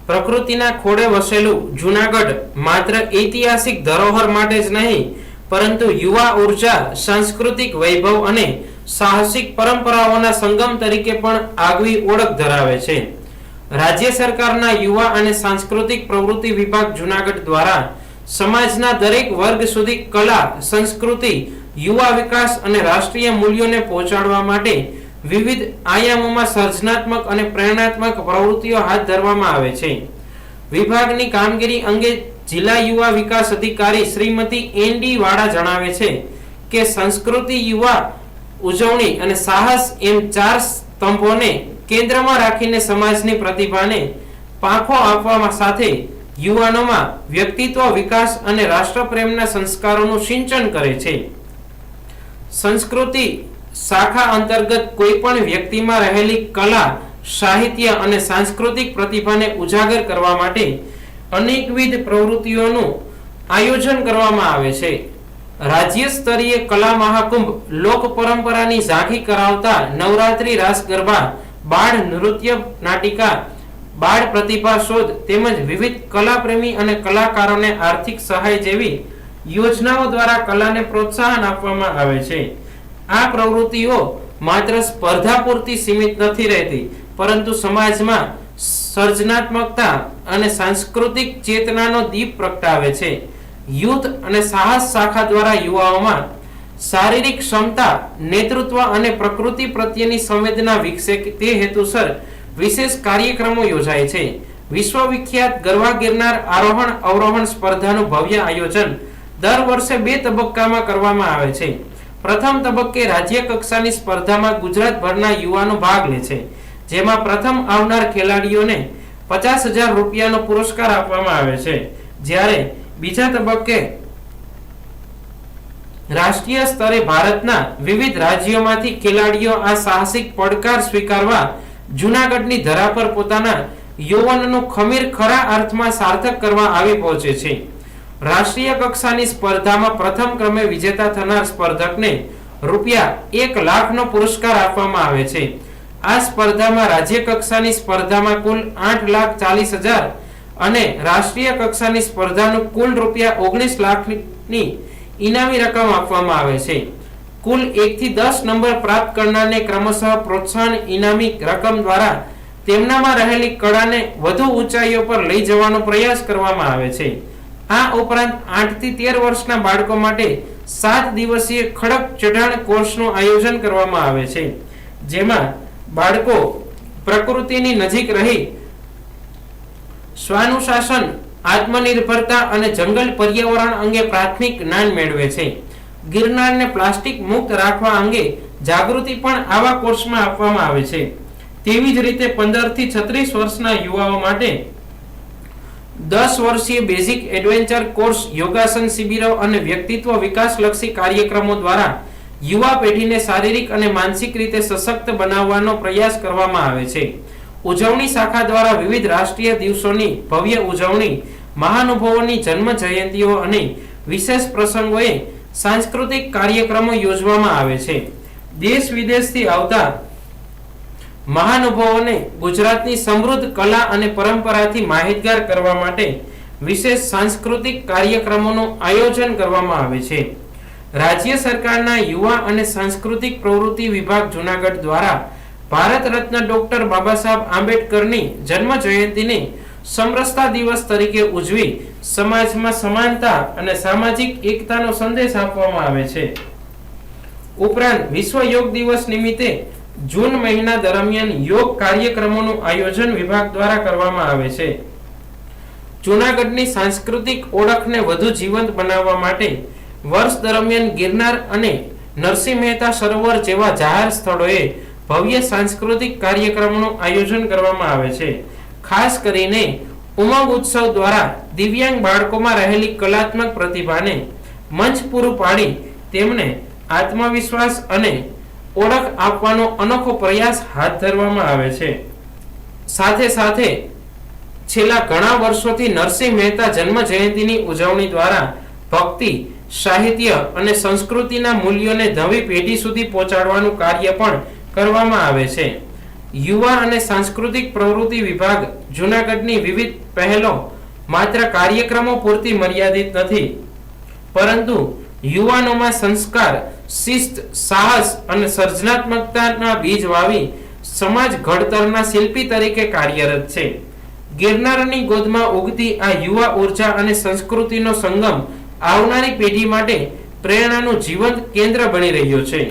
પ્રકૃતિના ખોળે વસેલું જૂનાગઢ માત્ર ઐતિહાસિક ધરોહર માટે જ નહીં, પરંતુ યુવા ઉર્જા, સાંસ્કૃતિક વૈભવ અને સાહસિક પરંપરાઓના સંગમ તરીકે પણ આગવી ઓળખ ધરાવે છે. રાજ્ય સરકારના યુવા અને સાંસ્કૃતિક પ્રવૃત્તિ વિભાગ જૂનાગઢ દ્વારા સમાજના દરેક વર્ગ સુધી કલા, સંસ્કૃતિ, યુવા વિકાસ અને રાષ્ટ્રીય મૂલ્યોને પહોંચાડવા માટે વિવિધ આયામોમાં સર્જનાત્મક અને પ્રેરણાત્મક પ્રવૃત્તિઓ હાથ ધરવામાં આવે છે. વિભાગની કામગીરી અંગે જિલ્લા યુવા વિકાસ અધિકારી શ્રીમતી એન.ડી. વાળા જણાવે છે કે સંસ્કૃતિ, યુવા ઉજવણી અને સાહસ એમ 4 સ્તંભોને કેન્દ્રમાં રાખીને સમાજની પ્રતિભાને પાંખો આપવા સાથે યુવાનોમાં વ્યક્તિત્વ વિકાસ અને રાષ્ટ્રપ્રેમના સંસ્કારોનું સિંચન કરે છે. સંસ્કૃતિ શાખા અંતર્ગત કોઈ પણ વ્યક્તિમાં રહેલી કલા, સાહિત્ય અને સાંસ્કૃતિક પ્રતિભાને ઉજાગર કરવા માટે અનેકવિધ પ્રવૃત્તિઓનું આયોજન કરવામાં આવે છે. રાજ્ય સ્તરીય કલા મહાકુંભ, લોક પરંપરાની ઝાંખી કરાવતા નવરાત્રી રાસ ગરબા, બાળ નૃત્ય નાટિકા, બાળ પ્રતિભા શોધ તેમજ વિવિધ કલાપ્રેમી અને કલાકારોને આર્થિક સહાય જેવી યોજનાઓ દ્વારા કલાને પ્રોત્સાહન આપવામાં આવે છે. આ પ્રવૃત્તિઓ માત્ર સ્પર્ધા પૂરતી સીમિત નથી રહેતી, પરંતુ સમાજમાં સર્જનાત્મકતા અને સાંસ્કૃતિક ચેતનાનો દીપ પ્રગટાવે છે. યુથ અને સાહસ શાખા દ્વારા યુવાઓમાં શારીરિક ક્ષમતા, નેતૃત્વ અને પ્રકૃતિ પ્રત્યેની સંવેદના વિકસે તે હેતુસર વિશેષ કાર્યક્રમો યોજાય છે. વિશ્વવિખ્યાત ગરવા ગિરનાર આરોહણ અવરોહણ સ્પર્ધાનું ભવ્ય આયોજન દર વર્ષે 2 તબક્કામાં કરવામાં આવે છે. પ્રથમ તબક્કે રાજ્ય કક્ષાની સ્પર્ધામાં ગુજરાતભરના યુવાનો ભાગ લે છે, જેમાં પ્રથમ આવનાર ખેલાડીઓને 50,000 રૂપિયાનો પુરસ્કાર આપવામાં આવે છે. જ્યારે બીજા તબક્કે રાષ્ટ્રીય સ્તરે ભારતના વિવિધ રાજ્યોમાંથી ખેલાડીઓ આ સાહસિક પડકાર સ્વીકારવા જૂનાગઢની ધરા પર પોતાના યૌવનનું ખમીર ખરા અર્થમાં સાર્થક કરવા આવી પહોંચે છે. રાષ્ટ્રીય કક્ષાની સ્પર્ધામાં પ્રથમ ક્રમે વિજેતા થનાર સ્પર્ધકને રૂપિયા 1 લાખનો પુરસ્કાર આપવામાં આવે છે. આ સ્પર્ધામાં રાજ્ય કક્ષાની સ્પર્ધામાં કુલ 8,40,000 અને રાષ્ટ્રીય કક્ષાની સ્પર્ધાનું કુલ રૂપિયા 19 લાખની ઇનામી રકમ આપવામાં આવે છે. કુલ 1 થી 10 નંબર પ્રાપ્ત કરનારને ક્રમશઃ પ્રોત્સાહન ઇનામી રકમ દ્વારા તેમનામાં રહેલી કળાને વધુ ઊંચાઈઓ પર લઈ જવાનો પ્રયાસ કરવામાં આવે છે. આ ઉપરાંત 8 થી 13 વર્ષના બાળકો માટે 7 દિવસીય ખડક ચઢાણ કોર્સનું આયોજન કરવામાં આવે છે, જેમાં બાળકો પ્રકૃતિની નજીક રહી સ્વાનુશાસન, આત્મનિર્ભરતા અને જંગલ પર્યાવરણ અંગે પ્રાથમિક જ્ઞાન મેળવે છે. ગિરનારને પ્લાસ્ટિક મુક્ત રાખવા અંગે જાગૃતિ પણ આવા કોર્સમાં આપવામાં આવે છે. તેવી જ રીતે 15 થી 36 વર્ષના યુવાઓ માટે 10 વર્ષીય બેઝિક એડવેન્ચર કોર્સ, યોગાસન શિબિરો અને વ્યક્તિત્વ વિકાસલક્ષી કાર્યક્રમો દ્વારા યુવા પેઢીને શારીરિક અને માનસિક રીતે સશક્ત બનાવવાનો પ્રયાસ કરવામાં આવે છે. ઉજવણી શાખા દ્વારા વિવિધ રાષ્ટ્રીય દિવસોની ભવ્ય ઉજવણી, મહાનુભાવોની જન્મ જયંતિઓ અને વિશેષ પ્રસંગોએ સાંસ્કૃતિક કાર્યક્રમો યોજવામાં આવે છે. દેશ વિદેશથી આવતા મહાનુભાવોને ગુજરાતની સમૃદ્ધ કલા અને પરંપરાથી માહિતગાર કરવા માટે વિશેષ સાંસ્કૃતિક કાર્યક્રમોનું આયોજન કરવામાં આવે છે. રાજ્ય સરકારના યુવા અને સાંસ્કૃતિક પ્રવૃત્તિ વિભાગ જૂનાગઢ દ્વારા ભારત રત્ન ડોક્ટર બાબા સાહેબ આંબેડકરની જન્મ જયંતિને સમરસતા દિવસ તરીકે ઉજવી સમાજમાં સમાનતા અને સામાજિક એકતાનો સંદેશ આપવામાં આવે છે. ઉપરાંત વિશ્વ યોગ દિવસ નિમિત્તે જૂન મહિના દરમિયાન યોગ કાર્યક્રમોનું આયોજન વિભાગ દ્વારા કરવામાં આવે છે. જૂનાગઢની સાંસ્કૃતિક ઓળખને વધુ જીવંત બનાવવા માટે વર્ષ દરમિયાન ગિરનાર અને નરસિંહ મહેતા સરોવર જેવા જાહેર સ્થળોએ ભવ્ય સાંસ્કૃતિક કાર્યક્રમોનું આયોજન કરવામાં આવે છે. ખાસ કરીને ઉમંગ ઉત્સવ દ્વારા દિવ્યાંગ બાળકોમાં રહેલી કલાત્મક પ્રતિભાને મંચ પૂરું પાડી તેમને આત્મવિશ્વાસ અને ઓળખ આપવાનો અનોખો પ્રયાસ હાથ ધરવામાં આવે છે. સાથે સાથે છેલ્લા ઘણા વર્ષોથી નરસિંહ મહેતા જન્મ જયંતિની ઉજવણી દ્વારા ભક્તિ, સાહિત્ય અને સંસ્કૃતિના મૂલ્યોને નવી પેઢી સુધી પહોંચાડવાનું કાર્ય પણ કરવામાં આવે છે. યુવા અને સાંસ્કૃતિક પ્રવૃત્તિ વિભાગ જૂનાગઢની વિવિધ પહેલો માત્ર કાર્યક્રમો પૂરતી મર્યાદિત નથી, પરંતુ યુવાનોમાં સંસ્કાર, શિસ્ત, સાહસ અને સર્જનાત્મકતાના બીજ વાવી સમાજ ઘડતરના શિલ્પી તરીકે કાર્યરત છે. ગિરનારની ગોદમાં ઉગતી આ યુવા ઉર્જા અને સંસ્કૃતિનો સંગમ આવનારી પેઢી માટે પ્રેરણાનું જીવંત કેન્દ્ર બની રહ્યો છે.